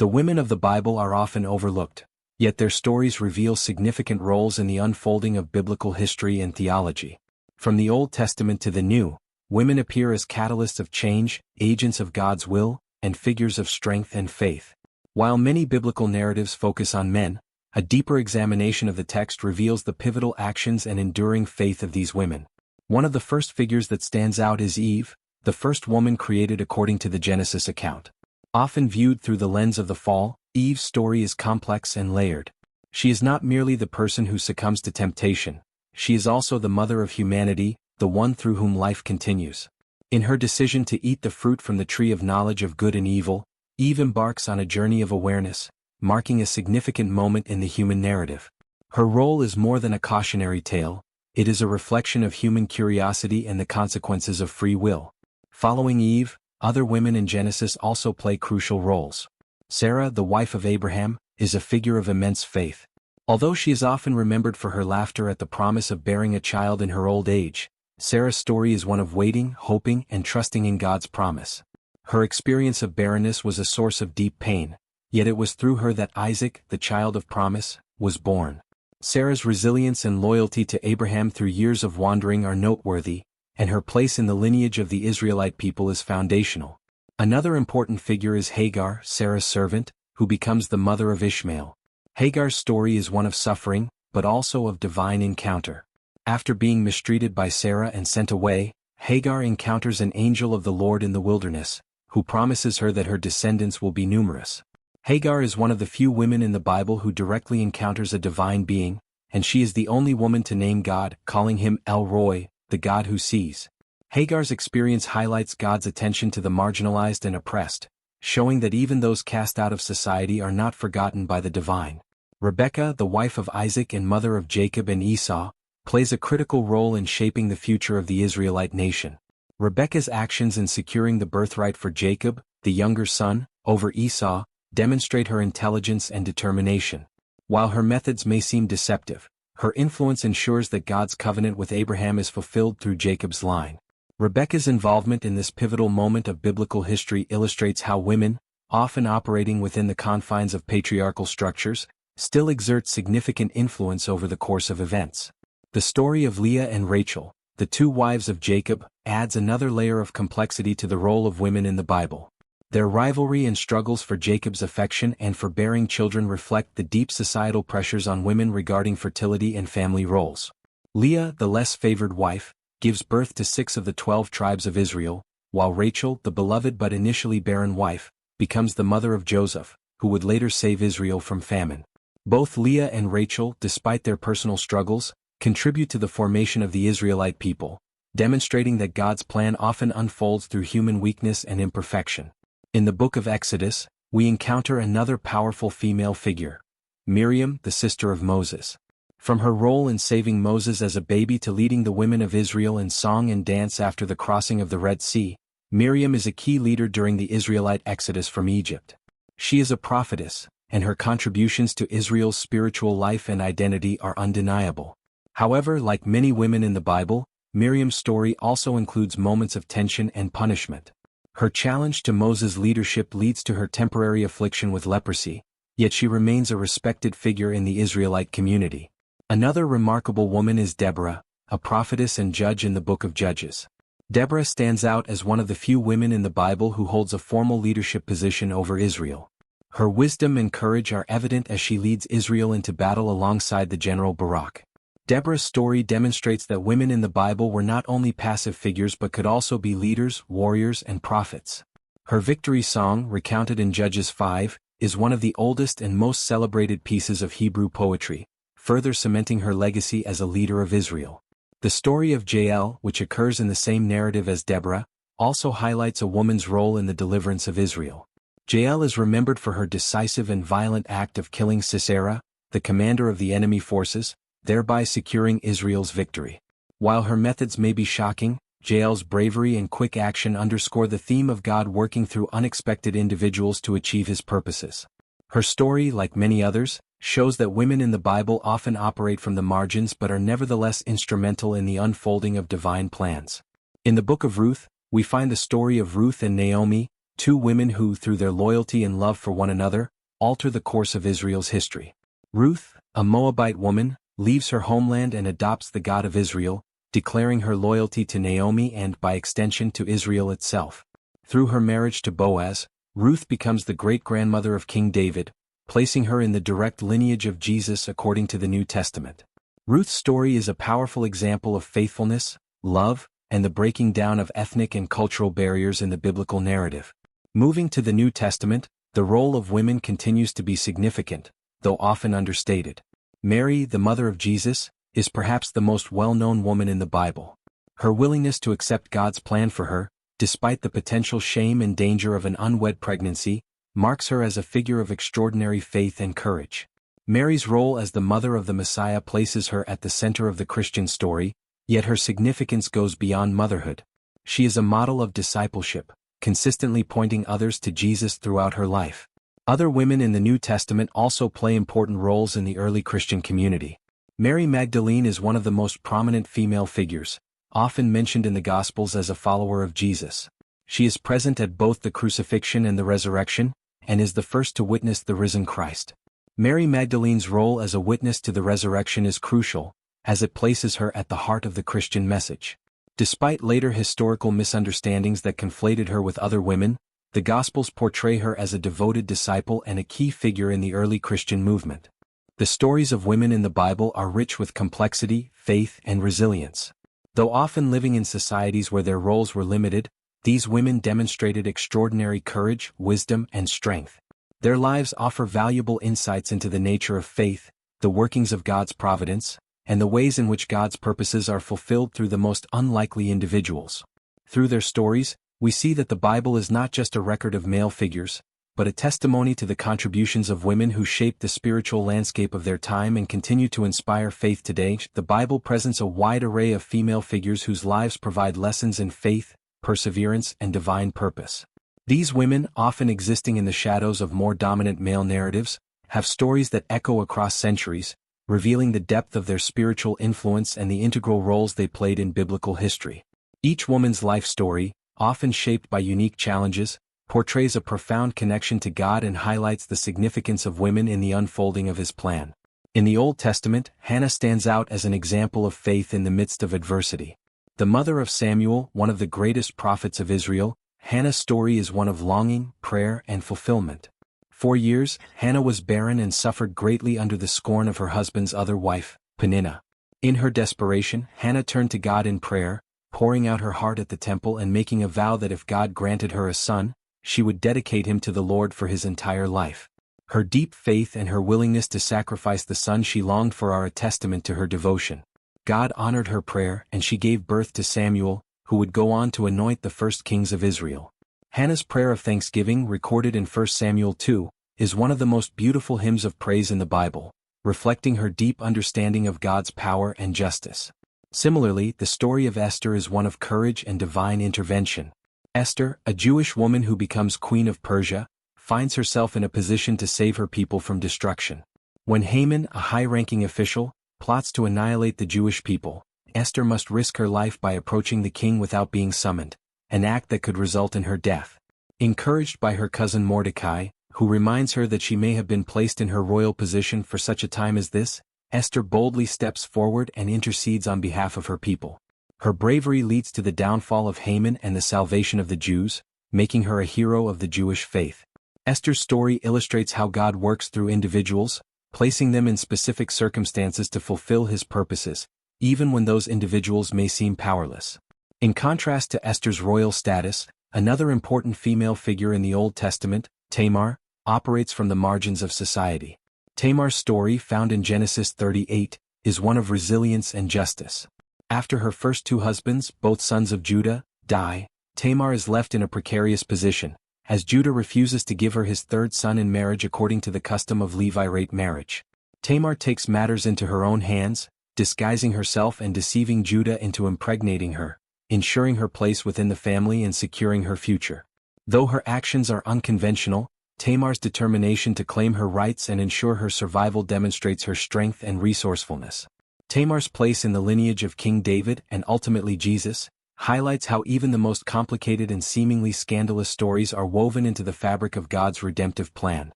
The women of the Bible are often overlooked, yet their stories reveal significant roles in the unfolding of biblical history and theology. From the Old Testament to the New, women appear as catalysts of change, agents of God's will, and figures of strength and faith. While many biblical narratives focus on men, a deeper examination of the text reveals the pivotal actions and enduring faith of these women. One of the first figures that stands out is Eve, the first woman created according to the Genesis account. Often viewed through the lens of the fall, Eve's story is complex and layered. She is not merely the person who succumbs to temptation, she is also the mother of humanity, the one through whom life continues. In her decision to eat the fruit from the tree of knowledge of good and evil, Eve embarks on a journey of awareness, marking a significant moment in the human narrative. Her role is more than a cautionary tale, it is a reflection of human curiosity and the consequences of free will. Following Eve, other women in Genesis also play crucial roles. Sarah, the wife of Abraham, is a figure of immense faith. Although she is often remembered for her laughter at the promise of bearing a child in her old age, Sarah's story is one of waiting, hoping, and trusting in God's promise. Her experience of barrenness was a source of deep pain, yet it was through her that Isaac, the child of promise, was born. Sarah's resilience and loyalty to Abraham through years of wandering are noteworthy, and her place in the lineage of the Israelite people is foundational. Another important figure is Hagar, Sarah's servant, who becomes the mother of Ishmael. Hagar's story is one of suffering, but also of divine encounter. After being mistreated by Sarah and sent away, Hagar encounters an angel of the Lord in the wilderness, who promises her that her descendants will be numerous. Hagar is one of the few women in the Bible who directly encounters a divine being, and she is the only woman to name God, calling him El Roi, the God who sees. Hagar's experience highlights God's attention to the marginalized and oppressed, showing that even those cast out of society are not forgotten by the divine. Rebekah, the wife of Isaac and mother of Jacob and Esau, plays a critical role in shaping the future of the Israelite nation. Rebekah's actions in securing the birthright for Jacob, the younger son, over Esau, demonstrate her intelligence and determination. While her methods may seem deceptive, her influence ensures that God's covenant with Abraham is fulfilled through Jacob's line. Rebekah's involvement in this pivotal moment of biblical history illustrates how women, often operating within the confines of patriarchal structures, still exert significant influence over the course of events. The story of Leah and Rachel, the two wives of Jacob, adds another layer of complexity to the role of women in the Bible. Their rivalry and struggles for Jacob's affection and for bearing children reflect the deep societal pressures on women regarding fertility and family roles. Leah, the less favored wife, gives birth to 6 of the 12 tribes of Israel, while Rachel, the beloved but initially barren wife, becomes the mother of Joseph, who would later save Israel from famine. Both Leah and Rachel, despite their personal struggles, contribute to the formation of the Israelite people, demonstrating that God's plan often unfolds through human weakness and imperfection. In the book of Exodus, we encounter another powerful female figure, Miriam, the sister of Moses. From her role in saving Moses as a baby to leading the women of Israel in song and dance after the crossing of the Red Sea, Miriam is a key leader during the Israelite exodus from Egypt. She is a prophetess, and her contributions to Israel's spiritual life and identity are undeniable. However, like many women in the Bible, Miriam's story also includes moments of tension and punishment. Her challenge to Moses' leadership leads to her temporary affliction with leprosy, yet she remains a respected figure in the Israelite community. Another remarkable woman is Deborah, a prophetess and judge in the book of Judges. Deborah stands out as one of the few women in the Bible who holds a formal leadership position over Israel. Her wisdom and courage are evident as she leads Israel into battle alongside the general Barak. Deborah's story demonstrates that women in the Bible were not only passive figures but could also be leaders, warriors, and prophets. Her victory song, recounted in Judges 5, is one of the oldest and most celebrated pieces of Hebrew poetry, further cementing her legacy as a leader of Israel. The story of Jael, which occurs in the same narrative as Deborah, also highlights a woman's role in the deliverance of Israel. Jael is remembered for her decisive and violent act of killing Sisera, the commander of the enemy forces, thereby securing Israel's victory. While her methods may be shocking, Jael's bravery and quick action underscore the theme of God working through unexpected individuals to achieve his purposes. Her story, like many others, shows that women in the Bible often operate from the margins but are nevertheless instrumental in the unfolding of divine plans. In the book of Ruth, we find the story of Ruth and Naomi, two women who, through their loyalty and love for one another, alter the course of Israel's history. Ruth, a Moabite woman, leaves her homeland and adopts the God of Israel, declaring her loyalty to Naomi and, by extension, to Israel itself. Through her marriage to Boaz, Ruth becomes the great-grandmother of King David, placing her in the direct lineage of Jesus according to the New Testament. Ruth's story is a powerful example of faithfulness, love, and the breaking down of ethnic and cultural barriers in the biblical narrative. Moving to the New Testament, the role of women continues to be significant, though often understated. Mary, the mother of Jesus, is perhaps the most well-known woman in the Bible. Her willingness to accept God's plan for her, despite the potential shame and danger of an unwed pregnancy, marks her as a figure of extraordinary faith and courage. Mary's role as the mother of the Messiah places her at the center of the Christian story, yet her significance goes beyond motherhood. She is a model of discipleship, consistently pointing others to Jesus throughout her life. Other women in the New Testament also play important roles in the early Christian community. Mary Magdalene is one of the most prominent female figures, often mentioned in the Gospels as a follower of Jesus. She is present at both the crucifixion and the resurrection, and is the first to witness the risen Christ. Mary Magdalene's role as a witness to the resurrection is crucial, as it places her at the heart of the Christian message. Despite later historical misunderstandings that conflated her with other women, the Gospels portray her as a devoted disciple and a key figure in the early Christian movement. The stories of women in the Bible are rich with complexity, faith, and resilience. Though often living in societies where their roles were limited, these women demonstrated extraordinary courage, wisdom, and strength. Their lives offer valuable insights into the nature of faith, the workings of God's providence, and the ways in which God's purposes are fulfilled through the most unlikely individuals. Through their stories, we see that the Bible is not just a record of male figures, but a testimony to the contributions of women who shaped the spiritual landscape of their time and continue to inspire faith today. The Bible presents a wide array of female figures whose lives provide lessons in faith, perseverance, and divine purpose. These women, often existing in the shadows of more dominant male narratives, have stories that echo across centuries, revealing the depth of their spiritual influence and the integral roles they played in biblical history. Each woman's life story, often shaped by unique challenges, portrays a profound connection to God and highlights the significance of women in the unfolding of His plan. In the Old Testament, Hannah stands out as an example of faith in the midst of adversity. The mother of Samuel, one of the greatest prophets of Israel, Hannah's story is one of longing, prayer, and fulfillment. For years, Hannah was barren and suffered greatly under the scorn of her husband's other wife, Peninnah. In her desperation, Hannah turned to God in prayer, pouring out her heart at the temple and making a vow that if God granted her a son, she would dedicate him to the Lord for his entire life. Her deep faith and her willingness to sacrifice the son she longed for are a testament to her devotion. God honored her prayer and she gave birth to Samuel, who would go on to anoint the first kings of Israel. Hannah's prayer of thanksgiving, recorded in 1 Samuel 2, is one of the most beautiful hymns of praise in the Bible, reflecting her deep understanding of God's power and justice. Similarly, the story of Esther is one of courage and divine intervention. Esther, a Jewish woman who becomes queen of Persia, finds herself in a position to save her people from destruction. When Haman, a high-ranking official, plots to annihilate the Jewish people, Esther must risk her life by approaching the king without being summoned, an act that could result in her death. Encouraged by her cousin Mordecai, who reminds her that she may have been placed in her royal position for such a time as this, Esther boldly steps forward and intercedes on behalf of her people. Her bravery leads to the downfall of Haman and the salvation of the Jews, making her a hero of the Jewish faith. Esther's story illustrates how God works through individuals, placing them in specific circumstances to fulfill His purposes, even when those individuals may seem powerless. In contrast to Esther's royal status, another important female figure in the Old Testament, Tamar, operates from the margins of society. Tamar's story, found in Genesis 38, is one of resilience and justice. After her first two husbands, both sons of Judah, die, Tamar is left in a precarious position, as Judah refuses to give her his third son in marriage according to the custom of Levirate marriage. Tamar takes matters into her own hands, disguising herself and deceiving Judah into impregnating her, ensuring her place within the family and securing her future. Though her actions are unconventional, Tamar's determination to claim her rights and ensure her survival demonstrates her strength and resourcefulness. Tamar's place in the lineage of King David and ultimately Jesus highlights how even the most complicated and seemingly scandalous stories are woven into the fabric of God's redemptive plan.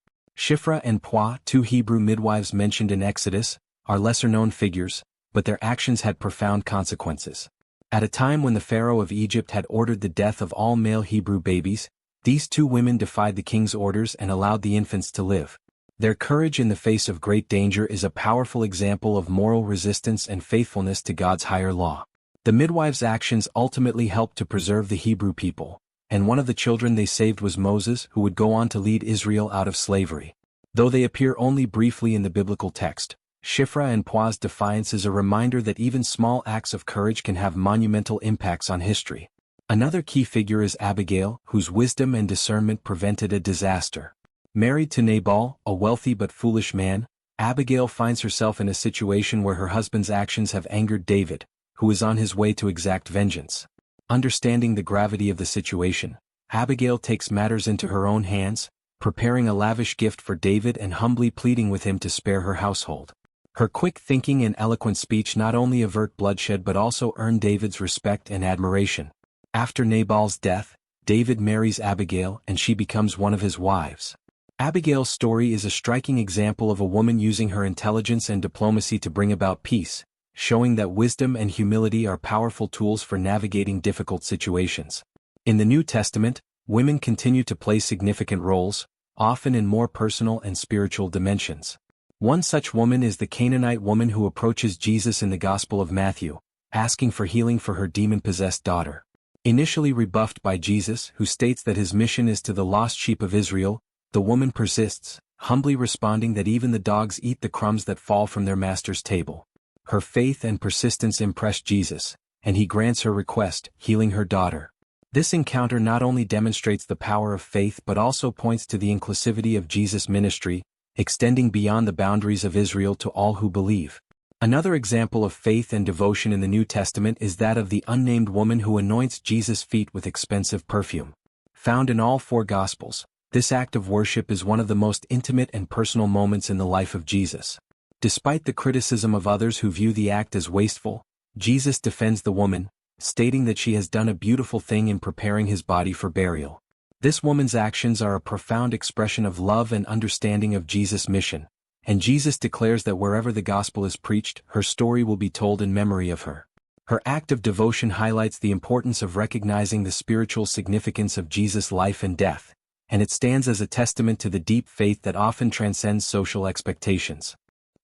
Shiphrah and Puah, two Hebrew midwives mentioned in Exodus, are lesser-known figures, but their actions had profound consequences. At a time when the Pharaoh of Egypt had ordered the death of all male Hebrew babies, these two women defied the king's orders and allowed the infants to live. Their courage in the face of great danger is a powerful example of moral resistance and faithfulness to God's higher law. The midwives' actions ultimately helped to preserve the Hebrew people, and one of the children they saved was Moses, who would go on to lead Israel out of slavery. Though they appear only briefly in the biblical text, Shiphrah and Puah's defiance is a reminder that even small acts of courage can have monumental impacts on history. Another key figure is Abigail, whose wisdom and discernment prevented a disaster. Married to Nabal, a wealthy but foolish man, Abigail finds herself in a situation where her husband's actions have angered David, who is on his way to exact vengeance. Understanding the gravity of the situation, Abigail takes matters into her own hands, preparing a lavish gift for David and humbly pleading with him to spare her household. Her quick thinking and eloquent speech not only avert bloodshed but also earn David's respect and admiration. After Nabal's death, David marries Abigail and she becomes one of his wives. Abigail's story is a striking example of a woman using her intelligence and diplomacy to bring about peace, showing that wisdom and humility are powerful tools for navigating difficult situations. In the New Testament, women continue to play significant roles, often in more personal and spiritual dimensions. One such woman is the Canaanite woman who approaches Jesus in the Gospel of Matthew, asking for healing for her demon-possessed daughter. Initially rebuffed by Jesus, who states that his mission is to the lost sheep of Israel, the woman persists, humbly responding that even the dogs eat the crumbs that fall from their master's table. Her faith and persistence impress Jesus, and he grants her request, healing her daughter. This encounter not only demonstrates the power of faith but also points to the inclusivity of Jesus' ministry, extending beyond the boundaries of Israel to all who believe. Another example of faith and devotion in the New Testament is that of the unnamed woman who anoints Jesus' feet with expensive perfume. Found in all four Gospels, this act of worship is one of the most intimate and personal moments in the life of Jesus. Despite the criticism of others who view the act as wasteful, Jesus defends the woman, stating that she has done a beautiful thing in preparing his body for burial. This woman's actions are a profound expression of love and understanding of Jesus' mission, and Jesus declares that wherever the gospel is preached, her story will be told in memory of her. Her act of devotion highlights the importance of recognizing the spiritual significance of Jesus' life and death, and it stands as a testament to the deep faith that often transcends social expectations.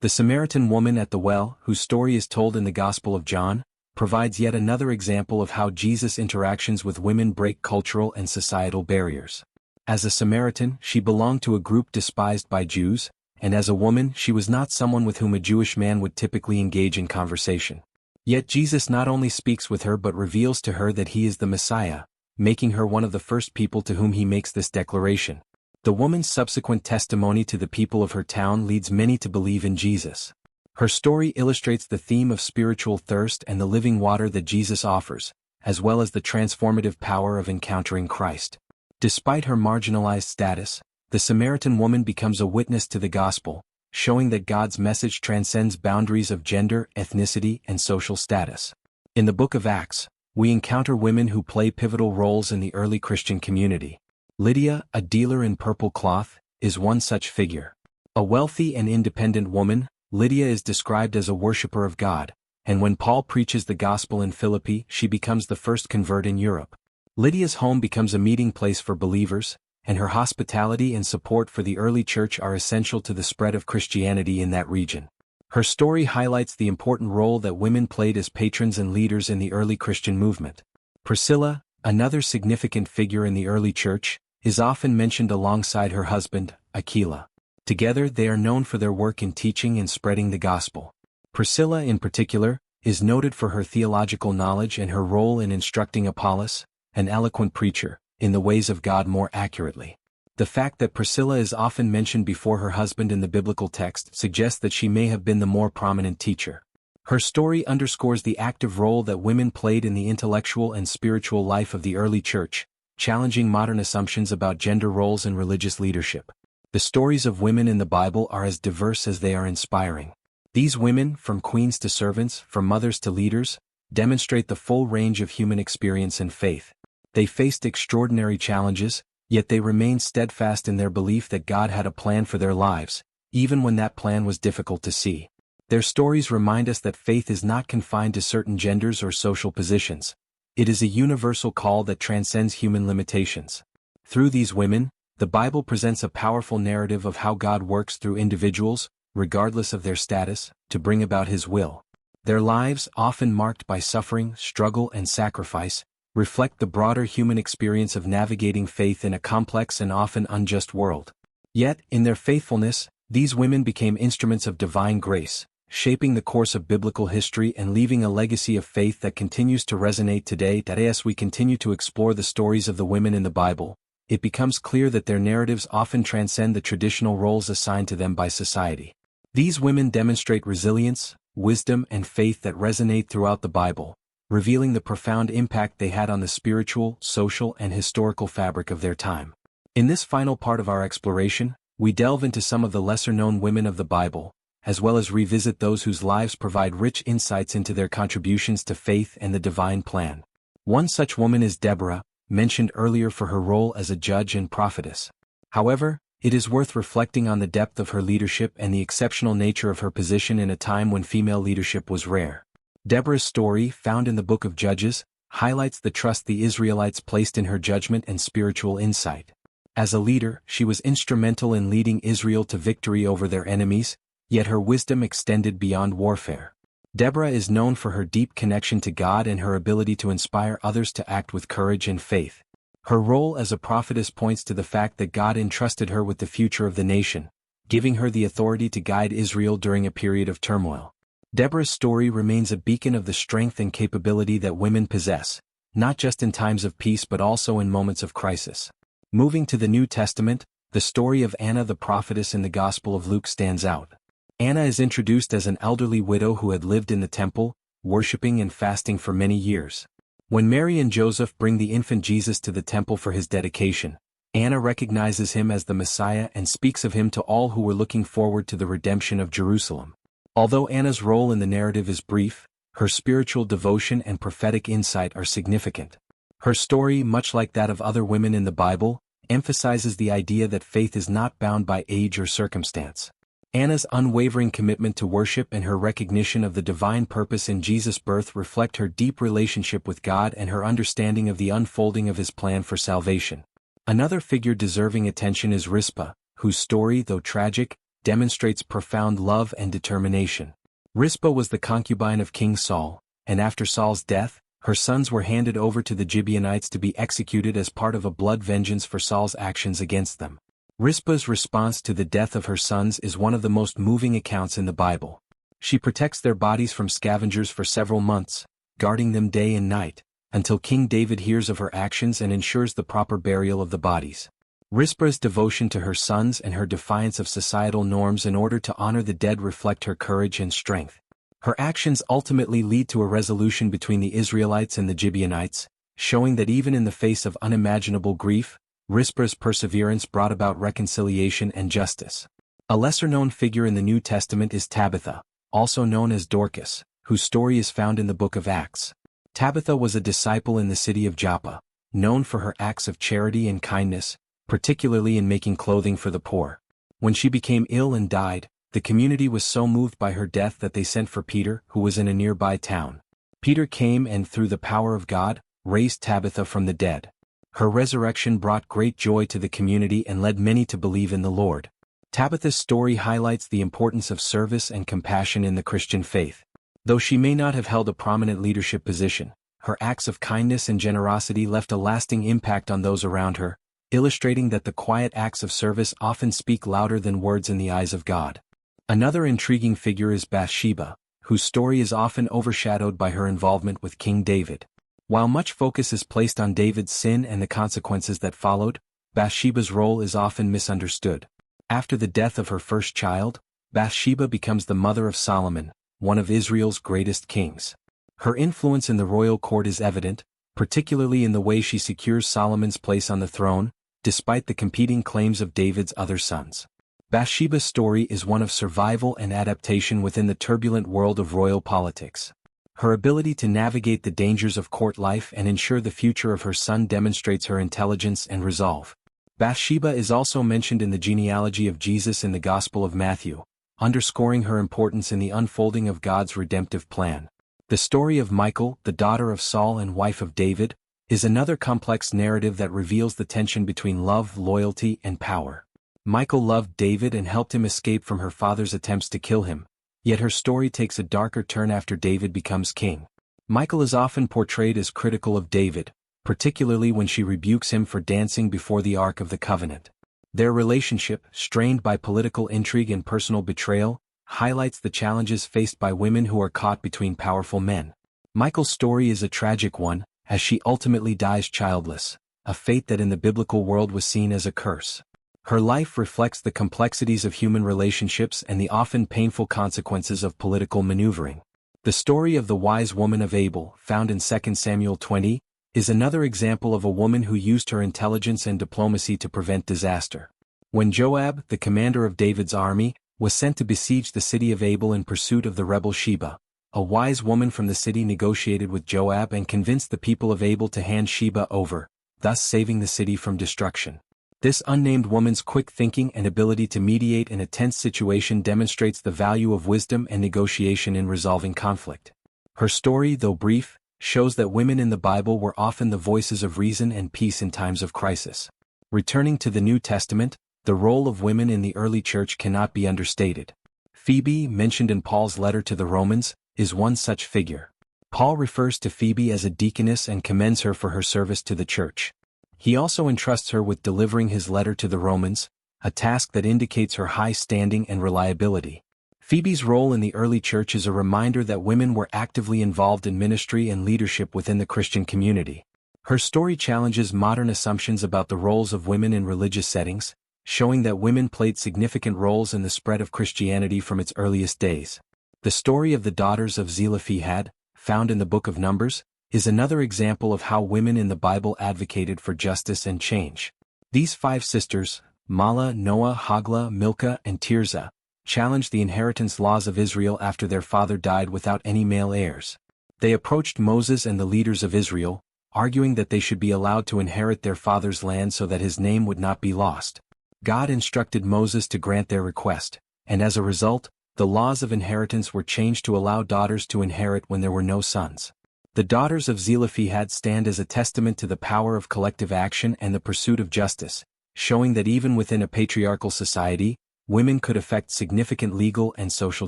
The Samaritan woman at the well, whose story is told in the Gospel of John, provides yet another example of how Jesus' interactions with women break cultural and societal barriers. As a Samaritan, she belonged to a group despised by Jews, and as a woman, she was not someone with whom a Jewish man would typically engage in conversation. Yet Jesus not only speaks with her but reveals to her that he is the Messiah, making her one of the first people to whom he makes this declaration. The woman's subsequent testimony to the people of her town leads many to believe in Jesus. Her story illustrates the theme of spiritual thirst and the living water that Jesus offers, as well as the transformative power of encountering Christ. Despite her marginalized status, the Samaritan woman becomes a witness to the gospel, showing that God's message transcends boundaries of gender, ethnicity, and social status. In the book of Acts, we encounter women who play pivotal roles in the early Christian community. Lydia, a dealer in purple cloth, is one such figure. A wealthy and independent woman, Lydia is described as a worshiper of God, and when Paul preaches the gospel in Philippi, she becomes the first convert in Europe. Lydia's home becomes a meeting place for believers, and her hospitality and support for the early church are essential to the spread of Christianity in that region. Her story highlights the important role that women played as patrons and leaders in the early Christian movement. Priscilla, another significant figure in the early church, is often mentioned alongside her husband, Aquila. Together they are known for their work in teaching and spreading the gospel. Priscilla in particular, is noted for her theological knowledge and her role in instructing Apollos, an eloquent preacher, in the ways of God more accurately. The fact that Priscilla is often mentioned before her husband in the biblical text suggests that she may have been the more prominent teacher. Her story underscores the active role that women played in the intellectual and spiritual life of the early church, challenging modern assumptions about gender roles and religious leadership. The stories of women in the Bible are as diverse as they are inspiring. These women, from queens to servants, from mothers to leaders, demonstrate the full range of human experience and faith. They faced extraordinary challenges, yet they remained steadfast in their belief that God had a plan for their lives, even when that plan was difficult to see. Their stories remind us that faith is not confined to certain genders or social positions. It is a universal call that transcends human limitations. Through these women, the Bible presents a powerful narrative of how God works through individuals, regardless of their status, to bring about His will. Their lives, often marked by suffering, struggle, and sacrifice, reflect the broader human experience of navigating faith in a complex and often unjust world. Yet, in their faithfulness, these women became instruments of divine grace, shaping the course of biblical history and leaving a legacy of faith that continues to resonate today. As we continue to explore the stories of the women in the Bible, it becomes clear that their narratives often transcend the traditional roles assigned to them by society. These women demonstrate resilience, wisdom, and faith that resonate throughout the Bible, revealing the profound impact they had on the spiritual, social, and historical fabric of their time. In this final part of our exploration, we delve into some of the lesser-known women of the Bible, as well as revisit those whose lives provide rich insights into their contributions to faith and the divine plan. One such woman is Deborah, mentioned earlier for her role as a judge and prophetess. However, it is worth reflecting on the depth of her leadership and the exceptional nature of her position in a time when female leadership was rare. Deborah's story, found in the book of Judges, highlights the trust the Israelites placed in her judgment and spiritual insight. As a leader, she was instrumental in leading Israel to victory over their enemies, yet her wisdom extended beyond warfare. Deborah is known for her deep connection to God and her ability to inspire others to act with courage and faith. Her role as a prophetess points to the fact that God entrusted her with the future of the nation, giving her the authority to guide Israel during a period of turmoil. Deborah's story remains a beacon of the strength and capability that women possess, not just in times of peace but also in moments of crisis. Moving to the New Testament, the story of Anna the prophetess in the Gospel of Luke stands out. Anna is introduced as an elderly widow who had lived in the temple, worshiping and fasting for many years. When Mary and Joseph bring the infant Jesus to the temple for his dedication, Anna recognizes him as the Messiah and speaks of him to all who were looking forward to the redemption of Jerusalem. Although Anna's role in the narrative is brief, her spiritual devotion and prophetic insight are significant. Her story, much like that of other women in the Bible, emphasizes the idea that faith is not bound by age or circumstance. Anna's unwavering commitment to worship and her recognition of the divine purpose in Jesus' birth reflect her deep relationship with God and her understanding of the unfolding of His plan for salvation. Another figure deserving attention is Rizpah, whose story, though tragic, demonstrates profound love and determination. Rizpah was the concubine of King Saul, and after Saul's death, her sons were handed over to the Gibeonites to be executed as part of a blood vengeance for Saul's actions against them. Rizpah's response to the death of her sons is one of the most moving accounts in the Bible. She protects their bodies from scavengers for several months, guarding them day and night, until King David hears of her actions and ensures the proper burial of the bodies. Rizpah's devotion to her sons and her defiance of societal norms in order to honor the dead reflect her courage and strength. Her actions ultimately lead to a resolution between the Israelites and the Gibeonites, showing that even in the face of unimaginable grief, Rizpah's perseverance brought about reconciliation and justice. A lesser-known figure in the New Testament is Tabitha, also known as Dorcas, whose story is found in the book of Acts. Tabitha was a disciple in the city of Joppa, known for her acts of charity and kindness, particularly in making clothing for the poor. When she became ill and died, the community was so moved by her death that they sent for Peter, who was in a nearby town. Peter came and, through the power of God, raised Tabitha from the dead. Her resurrection brought great joy to the community and led many to believe in the Lord. Tabitha's story highlights the importance of service and compassion in the Christian faith. Though she may not have held a prominent leadership position, her acts of kindness and generosity left a lasting impact on those around her, illustrating that the quiet acts of service often speak louder than words in the eyes of God. Another intriguing figure is Bathsheba, whose story is often overshadowed by her involvement with King David. While much focus is placed on David's sin and the consequences that followed, Bathsheba's role is often misunderstood. After the death of her first child, Bathsheba becomes the mother of Solomon, one of Israel's greatest kings. Her influence in the royal court is evident, particularly in the way she secures Solomon's place on the throne, despite the competing claims of David's other sons. Bathsheba's story is one of survival and adaptation within the turbulent world of royal politics. Her ability to navigate the dangers of court life and ensure the future of her son demonstrates her intelligence and resolve. Bathsheba is also mentioned in the genealogy of Jesus in the Gospel of Matthew, underscoring her importance in the unfolding of God's redemptive plan. The story of Michal, the daughter of Saul and wife of David, is another complex narrative that reveals the tension between love, loyalty, and power. Michal loved David and helped him escape from her father's attempts to kill him, yet her story takes a darker turn after David becomes king. Michal is often portrayed as critical of David, particularly when she rebukes him for dancing before the Ark of the Covenant. Their relationship, strained by political intrigue and personal betrayal, highlights the challenges faced by women who are caught between powerful men. Michal's story is a tragic one, as she ultimately dies childless, a fate that in the biblical world was seen as a curse. Her life reflects the complexities of human relationships and the often painful consequences of political maneuvering. The story of the wise woman of Abel, found in 2 Samuel 20, is another example of a woman who used her intelligence and diplomacy to prevent disaster. When Joab, the commander of David's army, was sent to besiege the city of Abel in pursuit of the rebel Sheba, a wise woman from the city negotiated with Joab and convinced the people of Abel to hand Sheba over, thus saving the city from destruction. This unnamed woman's quick thinking and ability to mediate in a tense situation demonstrates the value of wisdom and negotiation in resolving conflict. Her story, though brief, shows that women in the Bible were often the voices of reason and peace in times of crisis. Returning to the New Testament, the role of women in the early church cannot be understated. Phoebe, mentioned in Paul's letter to the Romans, is one such figure. Paul refers to Phoebe as a deaconess and commends her for her service to the church. He also entrusts her with delivering his letter to the Romans, a task that indicates her high standing and reliability. Phoebe's role in the early church is a reminder that women were actively involved in ministry and leadership within the Christian community. Her story challenges modern assumptions about the roles of women in religious settings, showing that women played significant roles in the spread of Christianity from its earliest days. The story of the daughters of Zelophehad, found in the Book of Numbers, is another example of how women in the Bible advocated for justice and change. These 5 sisters, Mahlah, Noah, Hoglah, Milcah, and Tirzah, challenged the inheritance laws of Israel after their father died without any male heirs. They approached Moses and the leaders of Israel, arguing that they should be allowed to inherit their father's land so that his name would not be lost. God instructed Moses to grant their request, and as a result, the laws of inheritance were changed to allow daughters to inherit when there were no sons. The daughters of Zelophehad stand as a testament to the power of collective action and the pursuit of justice, showing that even within a patriarchal society, women could effect significant legal and social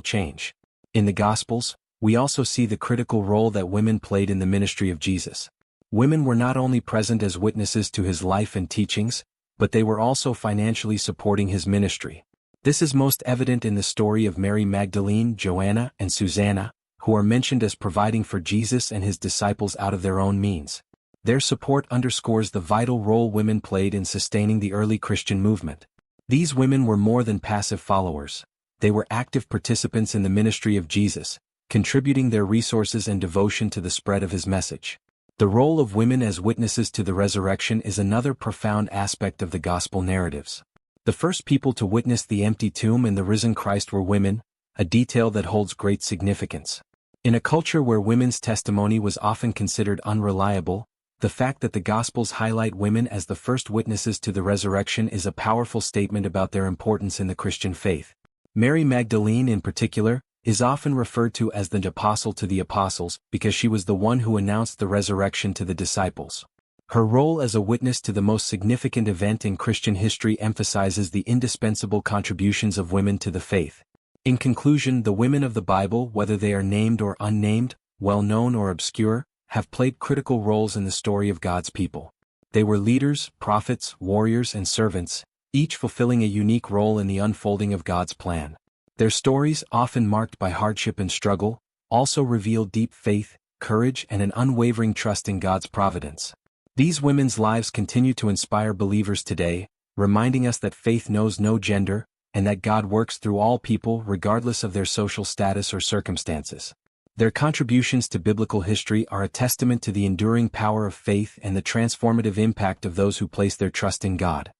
change. In the Gospels, we also see the critical role that women played in the ministry of Jesus. Women were not only present as witnesses to his life and teachings, but they were also financially supporting his ministry. This is most evident in the story of Mary Magdalene, Joanna, and Susanna, who are mentioned as providing for Jesus and his disciples out of their own means. Their support underscores the vital role women played in sustaining the early Christian movement. These women were more than passive followers. They were active participants in the ministry of Jesus, contributing their resources and devotion to the spread of his message. The role of women as witnesses to the resurrection is another profound aspect of the gospel narratives. The first people to witness the empty tomb and the risen Christ were women, a detail that holds great significance. In a culture where women's testimony was often considered unreliable, the fact that the Gospels highlight women as the first witnesses to the resurrection is a powerful statement about their importance in the Christian faith. Mary Magdalene in particular, is often referred to as the apostle to the apostles because she was the one who announced the resurrection to the disciples. Her role as a witness to the most significant event in Christian history emphasizes the indispensable contributions of women to the faith. In conclusion, the women of the Bible, whether they are named or unnamed, well-known or obscure, have played critical roles in the story of God's people. They were leaders, prophets, warriors, and servants, each fulfilling a unique role in the unfolding of God's plan. Their stories, often marked by hardship and struggle, also reveal deep faith, courage, and an unwavering trust in God's providence. These women's lives continue to inspire believers today, reminding us that faith knows no gender, and that God works through all people regardless of their social status or circumstances. Their contributions to biblical history are a testament to the enduring power of faith and the transformative impact of those who place their trust in God.